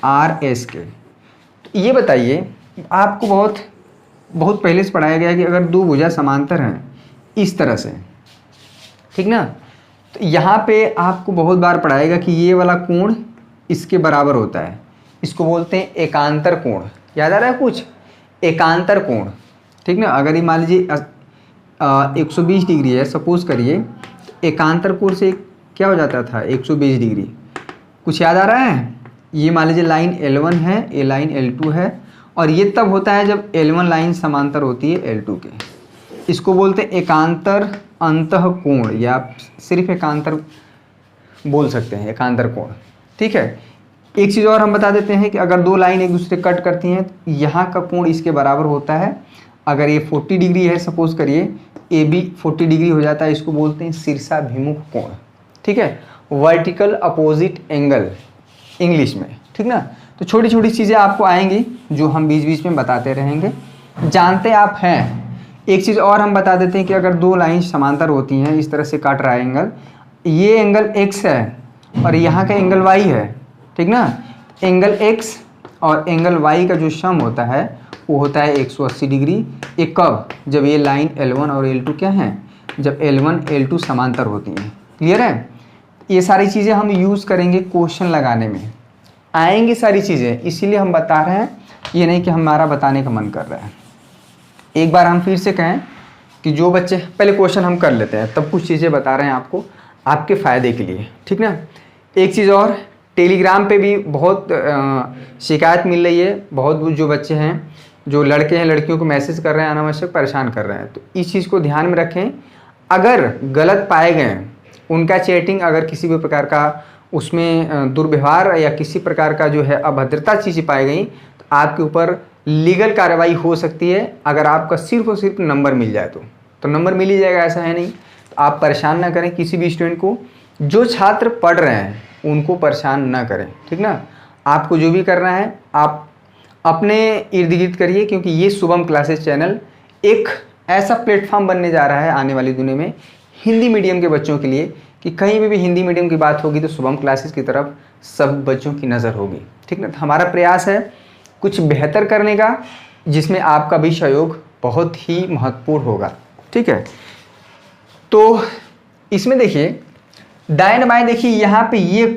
RS के। तो ये बताइए, आपको बहुत पहले से पढ़ाया गया है कि अगर दो भुजा समांतर हैं इस तरह से, ठीक ना, तो यहाँ पे आपको बहुत बार पढ़ाएगा कि ये वाला कोण इसके बराबर होता है, इसको बोलते हैं एकांतर कोण। याद आ रहा है कुछ, एकांतर कोण, ठीक ना। अगर ये मान लीजिए 120 डिग्री है सपोज करिए, तो एकांतर कोण से क्या हो जाता था, 120 डिग्री। कुछ याद आ रहा है, ये मान लीजिए लाइन L1 है, ये लाइन L2 है, और ये तब होता है जब L1 लाइन समांतर होती है L2 के। इसको बोलते हैं एकांतर अंतः कोण, या सिर्फ एकांतर बोल सकते हैं, एकांतर कोण, ठीक है। एक चीज़ और हम बता देते हैं कि अगर दो लाइन एक दूसरे कट करती हैं तो यहाँ का कोण इसके बराबर होता है। अगर ये 40 डिग्री है सपोज करिए, ए बी 40 डिग्री हो जाता है, इसको बोलते हैं शीर्षाभिमुख कोण, ठीक है, वर्टिकल अपोजिट एंगल इंग्लिश में, ठीक ना। तो छोटी छोटी चीज़ें आपको आएंगी जो हम बीच बीच में बताते रहेंगे, जानते आप हैं। एक चीज़ और हम बता देते हैं कि अगर दो लाइन समांतर होती हैं, इस तरह से काट रहा है एंगल, ये एंगल x है और यहाँ का एंगल y है, ठीक ना। एंगल x और एंगल y का जो सम होता है वो होता है 180 डिग्री। ये कब, जब ये लाइन L1 और L2 क्या हैं, जब L1 L2 समांतर होती हैं, क्लियर है। ये सारी चीज़ें हम यूज़ करेंगे क्वेश्चन लगाने में, आएंगी सारी चीज़ें, इसीलिए हम बता रहे हैं, ये नहीं कि हमारा बताने का मन कर रहा है। एक बार हम फिर से कहें कि जो बच्चे, पहले क्वेश्चन हम कर लेते हैं, तब कुछ चीज़ें बता रहे हैं आपको आपके फ़ायदे के लिए, ठीक ना। एक चीज़ और, टेलीग्राम पे भी बहुत शिकायत मिल रही है, बहुत जो बच्चे हैं, जो लड़के हैं लड़कियों को मैसेज कर रहे हैं, अनावश्यक परेशान कर रहे हैं, तो इस चीज़ को ध्यान में रखें। अगर गलत पाए गए, उनका चैटिंग अगर किसी भी प्रकार का उसमें दुर्व्यवहार या किसी प्रकार का जो है अभद्रता चीज़ें पाई गई, तो आपके ऊपर लीगल कार्रवाई हो सकती है। अगर आपका सिर्फ और सिर्फ नंबर मिल जाए तो नंबर मिल ही जाएगा, ऐसा है नहीं। तो आप परेशान ना करें किसी भी स्टूडेंट को, जो छात्र पढ़ रहे हैं उनको परेशान ना करें, ठीक ना। आपको जो भी करना है आप अपने इर्द गिर्द करिए, क्योंकि ये शुभम क्लासेस चैनल एक ऐसा प्लेटफॉर्म बनने जा रहा है आने वाली दुनिया में हिंदी मीडियम के बच्चों के लिए, कि कहीं भी हिंदी मीडियम की बात होगी तो शुभम क्लासेस की तरफ सब बच्चों की नज़र होगी, ठीक ना। तो हमारा प्रयास है कुछ बेहतर करने का, जिसमें आपका भी सहयोग बहुत ही महत्वपूर्ण होगा, ठीक है। तो इसमें देखिए दाएं बाएं, देखिए यहाँ पे ये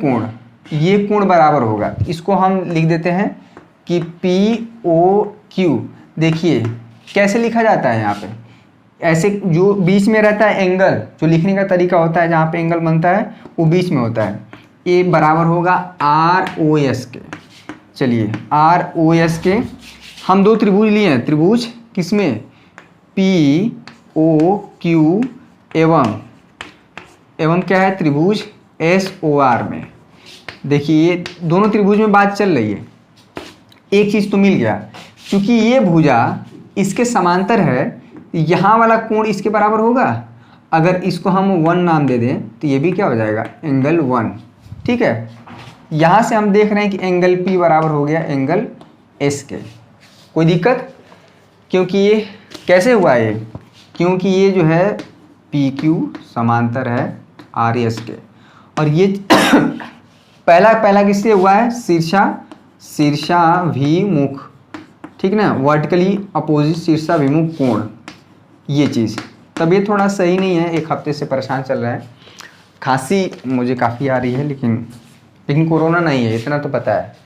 कोण बराबर होगा, इसको हम लिख देते हैं कि POQ। देखिए कैसे लिखा जाता है, यहाँ पे ऐसे जो बीच में रहता है एंगल, जो लिखने का तरीका होता है, जहाँ पे एंगल बनता है वो बीच में होता है, ये बराबर होगा ROS के। चलिए ROS के हम दो त्रिभुज लिए हैं, त्रिभुज किसमें, POQ एवं एवं क्या है त्रिभुज SOR में। देखिए ये दोनों त्रिभुज में बात चल रही है, एक चीज़ तो मिल गया, क्योंकि ये भुजा इसके समांतर है, यहाँ वाला कोण इसके बराबर होगा। अगर इसको हम 1 नाम दे दें तो ये भी क्या हो जाएगा, एंगल 1। ठीक है, यहाँ से हम देख रहे हैं कि एंगल P बराबर हो गया एंगल S के। कोई दिक्कत? क्योंकि ये कैसे हुआ ये, क्योंकि ये जो है PQ समांतर है RS के, और ये पहला किससे हुआ है, शीर्षाभिमुख, ठीक ना, वर्टिकली अपोजिट शीर्षाभिमुख कोण, ये चीज़। तब ये थोड़ा सही नहीं है, एक हफ्ते से परेशान चल रहा है, खांसी मुझे काफ़ी आ रही है, लेकिन कोरोना नहीं है, इतना तो पता है।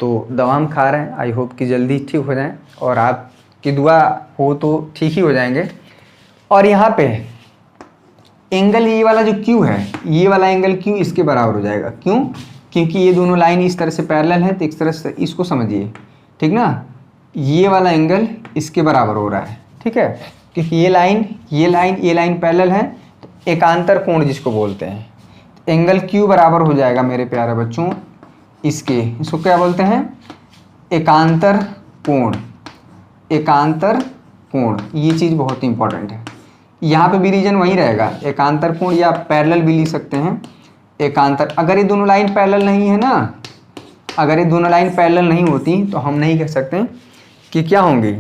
तो दवा हम खा रहे हैं, आई होप कि जल्दी ठीक हो जाएं, और आपकी दुआ हो तो ठीक ही हो जाएंगे। और यहाँ पे एंगल ये वाला जो Q है, ये वाला एंगल Q इसके बराबर हो जाएगा। क्यों? क्योंकि ये दोनों लाइन इस तरह से पैरेलल है, तो इस तरह से इसको समझिए, ठीक ना, ये वाला एंगल इसके बराबर हो रहा है। ठीक है, क्योंकि ये लाइन पैरेलल है, तो एकांतर कोण जिसको बोलते हैं, एंगल Q बराबर हो जाएगा मेरे प्यारे बच्चों इसको क्या बोलते हैं, एकांतर कोण। ये चीज़ बहुत इंपॉर्टेंट है, यहाँ पे भी रीजन वही रहेगा, एकांतर कोण, या पैरेलल भी लिख सकते हैं एकांतर। अगर ये दोनों लाइन पैरेलल नहीं है ना, अगर ये दोनों लाइन पैरेलल नहीं होती तो हम नहीं कह सकते कि क्या होंगी।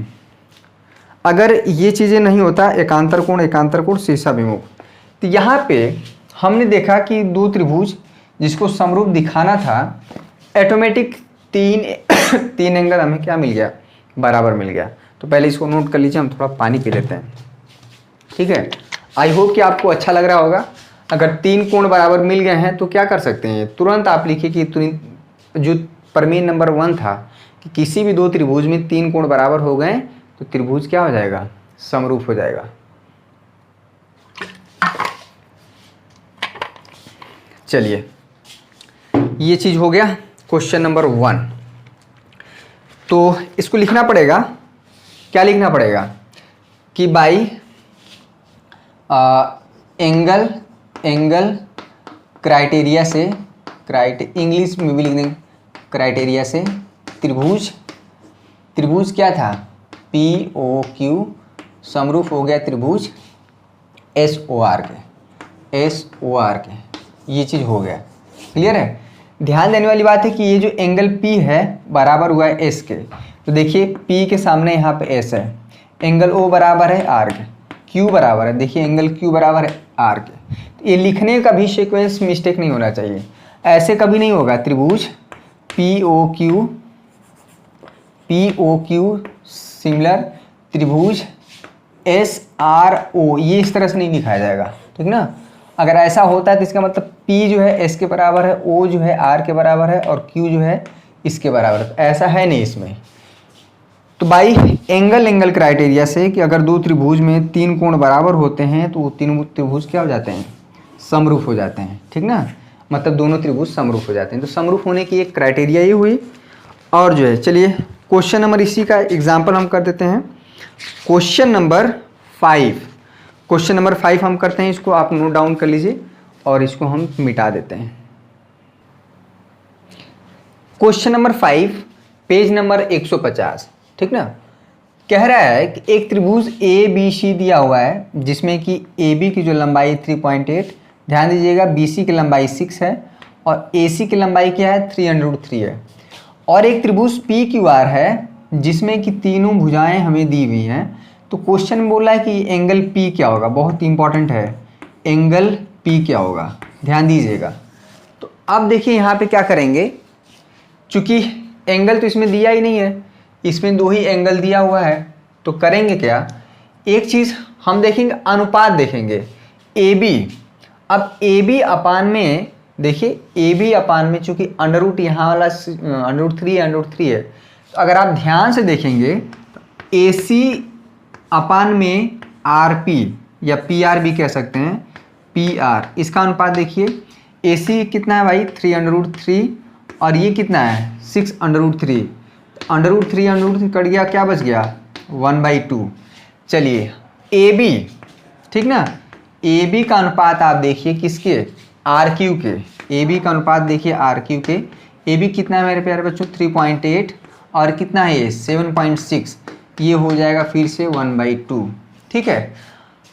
अगर ये चीज़ें नहीं होता, एकांतर कोण शीर्षाभिमुख, तो यहाँ पे हमने देखा कि दो त्रिभुज जिसको समरूप दिखाना था, ऑटोमेटिक तीन एंगल हमें क्या मिल गया, बराबर मिल गया। तो पहले इसको नोट कर लीजिए, हम थोड़ा पानी पी लेते हैं। ठीक है, आई होप कि आपको अच्छा लग रहा होगा। अगर 3 कोण बराबर मिल गए हैं तो क्या कर सकते हैं, तुरंत आप लिखिए कि जो प्रमेय नंबर 1 था कि किसी भी दो त्रिभुज में 3 कोण बराबर हो गए तो त्रिभुज क्या हो जाएगा, समरूप हो जाएगा। चलिए, ये चीज हो गया क्वेश्चन नंबर 1। तो इसको लिखना पड़ेगा, क्या लिखना पड़ेगा कि बाई एंगल क्राइटेरिया से, इंग्लिश में भी लिख देंगे क्राइटेरिया से, त्रिभुज क्या था, POQ समरूप हो गया त्रिभुज SOR के। ये चीज़ हो गया, क्लियर है। ध्यान देने वाली बात है कि ये जो एंगल P है बराबर हुआ है S के, तो देखिए P के सामने यहाँ पे S है, एंगल O बराबर है R के, Q बराबर है, देखिए एंगल Q बराबर है R के। तो ये लिखने का भी सीक्वेंस मिस्टेक नहीं होना चाहिए, ऐसे कभी नहीं होगा। त्रिभुज POQ सिमिलर त्रिभुज SRO, ये इस तरह से नहीं लिखाया जाएगा, ठीक ना। अगर ऐसा होता है तो इसका मतलब P जो है S के बराबर है, O जो है R के बराबर है, और Q जो है इसके बराबर है। ऐसा है नहीं इसमें। तो बाई एंगल क्राइटेरिया से कि अगर दो त्रिभुज में 3 कोण बराबर होते हैं तो वो तीनों त्रिभुज क्या हो जाते हैं, समरूप हो जाते हैं, ठीक ना। मतलब दोनों त्रिभुज समरूप हो जाते हैं। तो समरूप होने की एक क्राइटेरिया ये हुई। और जो है, चलिए क्वेश्चन नंबर, इसी का एग्जाम्पल हम कर देते हैं। क्वेश्चन नंबर 5 हम करते हैं, इसको आप नोट डाउन कर लीजिए और इसको हम मिटा देते हैं। क्वेश्चन नंबर 5 पेज नंबर 150, ठीक ना। कह रहा है कि एक त्रिभुज ABC दिया हुआ है जिसमें कि AB की जो लंबाई 3.8, ध्यान दीजिएगा BC की लंबाई 6 है और AC की लंबाई क्या है, 3√3 है। और एक त्रिभुज PQR है जिसमें कि तीनों भुजाएं हमें दी हुई हैं। तो क्वेश्चन में बोला है कि एंगल P क्या होगा, बहुत इंपॉर्टेंट है, एंगल P क्या होगा, ध्यान दीजिएगा। तो अब देखिए यहाँ पे क्या करेंगे, चूंकि एंगल तो इसमें दिया ही नहीं है, इसमें 2 ही एंगल दिया हुआ है, तो करेंगे क्या, एक चीज़ हम देखेंगे, अनुपात देखेंगे AB। अब AB अपान में, देखिए AB अपान में चूंकि अंडर रूट यहाँ वाला √3 है, तो अगर आप ध्यान से देखेंगे तो AC अपान में RP या PR भी कह सकते हैं, PR, इसका अनुपात देखिए, AC कितना है भाई, 3√3, और ये कितना है, 6√3। √3 कट गया, क्या बच गया, 1/2। चलिए AB, ठीक ना, ए बी का अनुपात आप देखिए किसके, आर क्यू के, ए बी का अनुपात देखिए आर क्यू के। ए बी कितना है मेरे प्यारे बच्चों 3.8 और कितना है ये 7.6, ये हो जाएगा फिर से 1/2। ठीक है।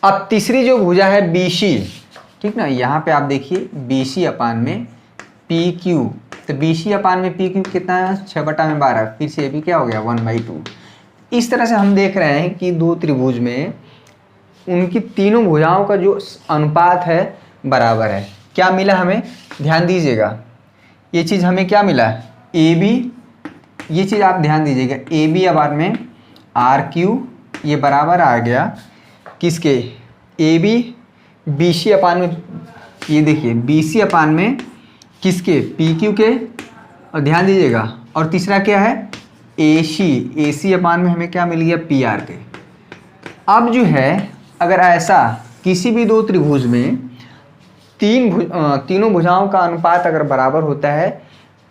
अब तीसरी जो भुजा है बी सी, ठीक ना, यहाँ पे आप देखिए बी सी अपान में पी क्यू, तो बी सी अपान में पी क्यू कितना है 6/12, फिर से ए बी क्या हो गया 1/2। इस तरह से हम देख रहे हैं कि दो त्रिभुज में उनकी तीनों भुजाओं का जो अनुपात है बराबर है। क्या मिला हमें, ध्यान दीजिएगा, ये चीज़ हमें क्या मिला, ए बी, ये चीज़ आप ध्यान दीजिएगा, ए बी अपान में आर क्यू, ये बराबर आ गया किसके, ए बी बी सी अपान में, ये देखिए बी सी अपान में किसके, पी क्यू के, और ध्यान दीजिएगा, और तीसरा क्या है ए सी अपान में हमें क्या मिल गया पी आर के। अब जो है अगर ऐसा किसी भी दो त्रिभुज में तीनों भुजाओं का अनुपात अगर बराबर होता है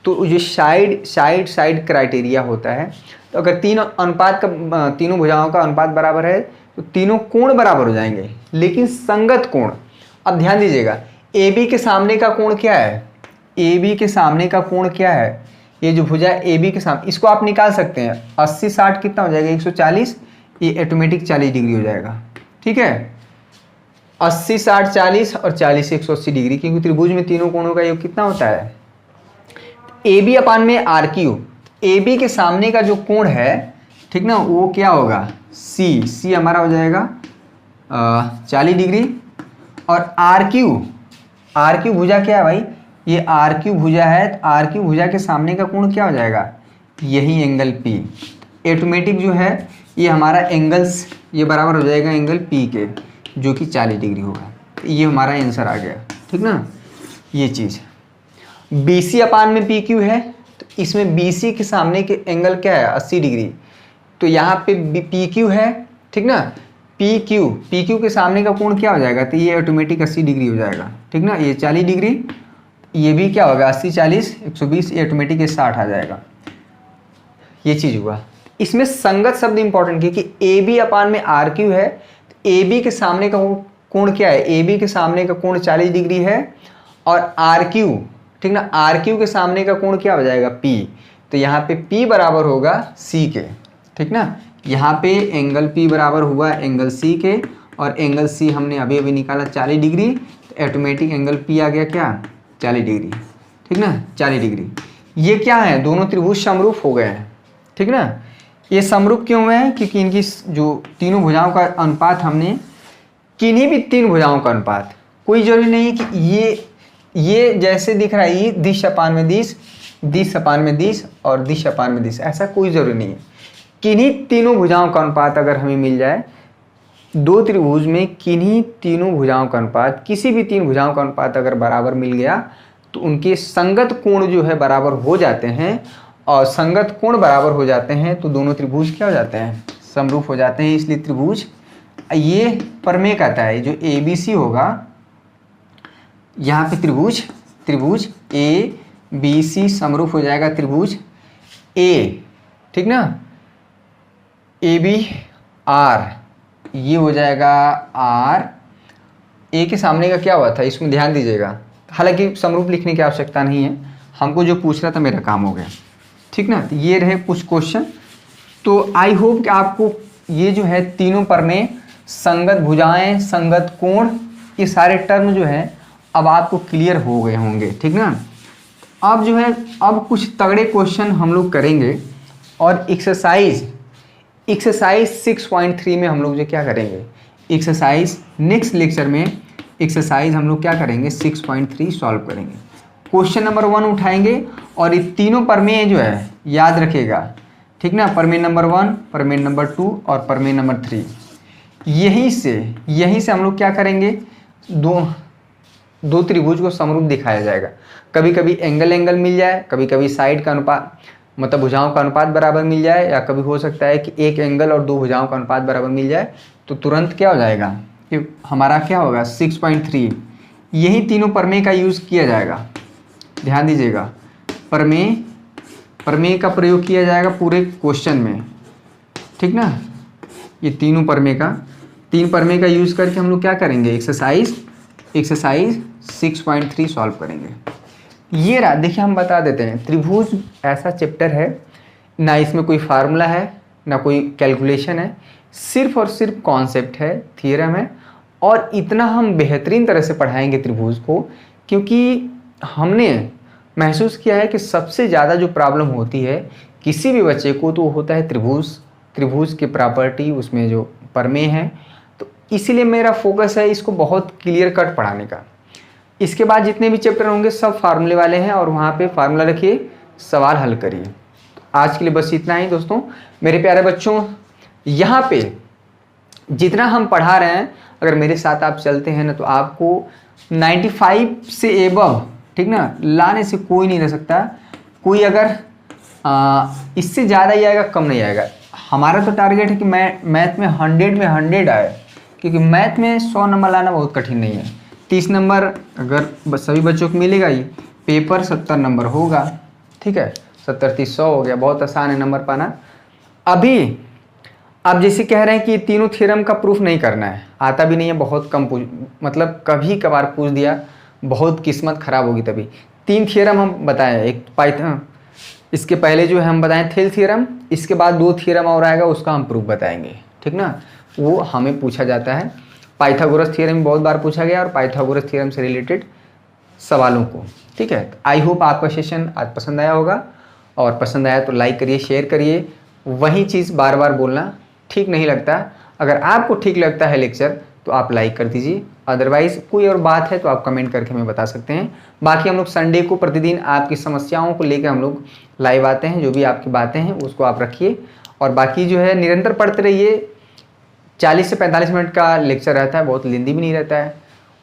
तो जो साइड क्राइटेरिया होता है, तो अगर तीनों भुजाओं का अनुपात बराबर है तो तीनों कोण बराबर हो जाएंगे, लेकिन संगत कोण। अब ध्यान दीजिएगा, ए बी के सामने का कोण क्या है, ए बी के सामने का कोण क्या है, ये जो भुजा ए बी के सामने, इसको आप निकाल सकते हैं 80-60 कितना हो जाएगा 140, ये ऑटोमेटिक 40 डिग्री हो जाएगा। ठीक है, 80-60-40 और 40-180 डिग्री, क्योंकि त्रिभुज में तीनों कोणों का योग कितना होता है, ए बी अपान में आर क्यू, ए बी के सामने का जो कोण है, ठीक ना, वो क्या होगा सी हमारा हो जाएगा 40 डिग्री, और आर क्यू भुजा क्या है भाई, ये आर क्यू भुजा है, तो आर क्यू भुजा के सामने का कोण क्या हो जाएगा, यही एंगल पी, ऑटोमेटिक जो है ये हमारा एंगल्स ये बराबर हो जाएगा एंगल पी के, जो कि 40 डिग्री होगा। ये हमारा आंसर आ गया। ठीक ना, ये चीज़ बी सी अपान में पी क्यू है, तो इसमें बी सी के सामने के एंगल क्या है 80 डिग्री, तो यहाँ पे पी क्यू है। ठीक ना, पी क्यू के सामने का कोण क्या हो जाएगा, तो ये ऑटोमेटिक 80 डिग्री हो जाएगा। ठीक ना, ये 40 डिग्री, ये भी क्या होगा 80-40-120, ये ऑटोमेटिक 60 आ जाएगा। ये चीज़ हुआ। इसमें संगत शब्द इंपॉर्टेंट क्योंकि ए बी अपान में आर क्यू है, ए बी के सामने का कोण क्या है, ए बी के सामने का कोण 40 डिग्री है, और आर क्यू, ठीक ना, आर क्यू के सामने का कोण क्या हो जाएगा पी, तो यहाँ पे पी बराबर होगा सी के। ठीक ना, यहाँ पे एंगल पी बराबर हुआ एंगल सी के, और एंगल सी हमने अभी अभी निकाला 40 डिग्री, तो ऑटोमेटिक एंगल पी आ गया क्या 40 डिग्री। ठीक ना, 40 डिग्री। ये क्या है, दोनों त्रिभुज समरूप हो गए हैं। ठीक ना, ये समरूप क्यों हुए हैं, क्योंकि इनकी जो तीनों भुजाओं का अनुपात हमने, किन्हीं भी तीन भुजाओं का अनुपात, कोई जरूरी नहीं है कि ये जैसे दिख रहा है ये दिश अपान में दिश अपान में दिश और दिश अपान में दिश, ऐसा कोई जरूरी नहीं है। किन्हीं तीनों भुजाओं का अनुपात अगर हमें मिल जाए, दो त्रिभुज में किन्हीं तीनों भुजाओं का अनुपात, किसी भी तीन भुजाओं का अनुपात अगर बराबर मिल गया, तो उनके संगत कोण जो है बराबर हो जाते हैं, और संगत कोण बराबर हो जाते हैं तो दोनों त्रिभुज क्या हो जाते हैं, समरूप हो जाते हैं। इसलिए त्रिभुज ये प्रमेय कहता है, जो ए बी सी होगा, यहाँ पे त्रिभुज ए बी सी समरूप हो जाएगा त्रिभुज ए, ठीक ना, ए बी आर, ये हो जाएगा आर, ए के सामने का क्या हुआ था इसमें ध्यान दीजिएगा, हालांकि समरूप लिखने की आवश्यकता नहीं है, हमको जो पूछ रहा था मेरा काम हो गया। ठीक ना, तो ये रहे कुछ क्वेश्चन। तो आई होप कि आपको ये जो है तीनों प्रमेय, संगत भुजाएं, संगत कोण, ये सारे टर्म जो है अब आपको क्लियर हो गए होंगे। ठीक ना, अब जो है अब कुछ तगड़े क्वेश्चन हम लोग करेंगे, और एक्सरसाइज 6.3 में हम लोग जो क्या करेंगे, एक्सरसाइज नेक्स्ट लेक्चर में एक्सरसाइज हम लोग क्या करेंगे 6.3 सॉल्व करेंगे। क्वेश्चन नंबर 1 उठाएंगे, और ये तीनों प्रमेय जो है याद रखेगा। ठीक ना, प्रमेय नंबर 1, प्रमेय नंबर 2 और प्रमेय नंबर 3, यहीं से हम लोग क्या करेंगे, दो त्रिभुज को समरूप दिखाया जाएगा। कभी कभी एंगल मिल जाए, कभी कभी साइड का अनुपात, मतलब भुजाओं का अनुपात बराबर मिल जाए, या कभी हो सकता है कि एक एंगल और दो भुजाओं का अनुपात बराबर मिल जाए, तो तुरंत क्या हो जाएगा कि हमारा क्या होगा 6.3, यही तीनों प्रमेय का यूज़ किया जाएगा। ध्यान दीजिएगा, प्रमेय का प्रयोग किया जाएगा पूरे क्वेश्चन में। ठीक ना, ये तीनों प्रमेय का 3 प्रमेय का यूज़ करके हम लोग क्या करेंगे, एक्सरसाइज 6.3 सॉल्व करेंगे। ये रहा, देखिए हम बता देते हैं, त्रिभुज ऐसा चैप्टर है ना इसमें कोई फार्मूला है ना कोई कैलकुलेशन है, सिर्फ और सिर्फ कॉन्सेप्ट है, थियरम है। और इतना हम बेहतरीन तरह से पढ़ाएंगे त्रिभुज को, क्योंकि हमने महसूस किया है कि सबसे ज़्यादा जो प्रॉब्लम होती है किसी भी बच्चे को तो होता है त्रिभुज की प्रॉपर्टी, उसमें जो प्रमेय है। तो इसीलिए मेरा फोकस है इसको बहुत क्लियर कट पढ़ाने का। इसके बाद जितने भी चैप्टर होंगे सब फार्मूले वाले हैं और वहाँ पे फार्मूला रखिए, सवाल हल करिए। तो आज के लिए बस इतना ही दोस्तों। मेरे प्यारे बच्चों, यहाँ पे जितना हम पढ़ा रहे हैं अगर मेरे साथ आप चलते हैं ना तो आपको 95 से एबव, ठीक ना, लाने से कोई नहीं रह सकता। कोई अगर इससे ज़्यादा ही आएगा, कम नहीं आएगा। हमारा तो टारगेट है कि मैथ में 100 आए, क्योंकि मैथ में 100 नंबर लाना बहुत कठिन नहीं है। 30 नंबर अगर सभी बच्चों को मिलेगा ही, पेपर 70 नंबर होगा, ठीक है, 70 30 100 हो गया, बहुत आसान है नंबर पाना। अभी आप जैसे कह रहे हैं कि तीनों थ्योरम का प्रूफ नहीं करना है, आता भी नहीं है, बहुत कम मतलब कभी कभार पूछ दिया, बहुत किस्मत खराब होगी तभी। 3 थ्योरम हम बताएं, एक पाइथन, इसके पहले जो है हम बताएं थेल थ्योरम, इसके बाद 2 थ्योरम और आएगा, उसका हम प्रूफ बताएंगे, ठीक ना। वो हमें पूछा जाता है, पाइथागोरस थ्योरम बहुत बार पूछा गया और पाइथागोरस थ्योरम से रिलेटेड सवालों को, ठीक है। आई होप आपका सेशन आज पसंद आया होगा, और पसंद आया तो लाइक करिए, शेयर करिए। वही चीज़ बार बार बोलना ठीक नहीं लगता। अगर आपको ठीक लगता है लेक्चर तो आप लाइक कर दीजिए, अदरवाइज़ कोई और बात है तो आप कमेंट करके हमें बता सकते हैं। बाकी हम लोग संडे को प्रतिदिन आपकी समस्याओं को लेकर हम लोग लाइव आते हैं, जो भी आपकी बातें हैं उसको आप रखिए। और बाकी जो है निरंतर पढ़ते रहिए। 40 से 45 मिनट का लेक्चर रहता है, बहुत लेंदी भी नहीं रहता है,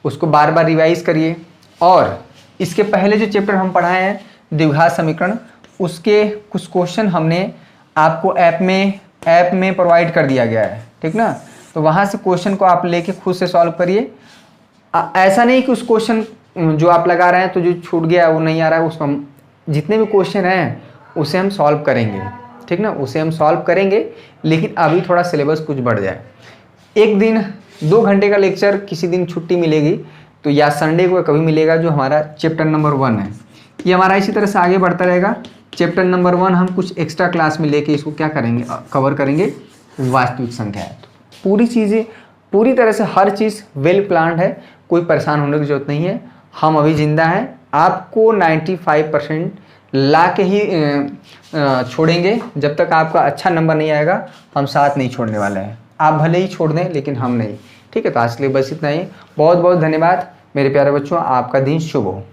उसको बार बार रिवाइज करिए। और इसके पहले जो चैप्टर हम पढ़ाए हैं द्विघात समीकरण, उसके कुछ क्वेश्चन हमने आपको ऐप में प्रोवाइड कर दिया गया है, ठीक ना। तो वहाँ से क्वेश्चन को आप लेके खुद से सॉल्व करिए। ऐसा नहीं कि उस क्वेश्चन जो आप लगा रहे हैं तो जो छूट गया वो नहीं आ रहा है, उसको हम जितने भी क्वेश्चन हैं उसे हम सॉल्व करेंगे, ठीक ना, उसे हम सॉल्व करेंगे। लेकिन अभी थोड़ा सिलेबस कुछ बढ़ जाए, एक दिन 2 घंटे का लेक्चर किसी दिन छुट्टी मिलेगी तो या संडे को कभी मिलेगा, जो हमारा चैप्टर नंबर 1 है। ये हमारा इसी तरह से आगे बढ़ता रहेगा। चैप्टर नंबर 1 हम कुछ एक्स्ट्रा क्लास में लेके इसको क्या करेंगे, कवर करेंगे, वास्तविक संख्या है। पूरी चीज़ें, पूरी तरह से हर चीज़ वेल प्लान्ड है, कोई परेशान होने की जरूरत नहीं है। हम अभी जिंदा हैं, आपको 95% ला के ही छोड़ेंगे। जब तक आपका अच्छा नंबर नहीं आएगा हम साथ नहीं छोड़ने वाले हैं। आप भले ही छोड़ दें लेकिन हम नहीं, ठीक है। तो आज के लिए बस इतना ही। बहुत बहुत धन्यवाद मेरे प्यारे बच्चों, आपका दिन शुभ हो।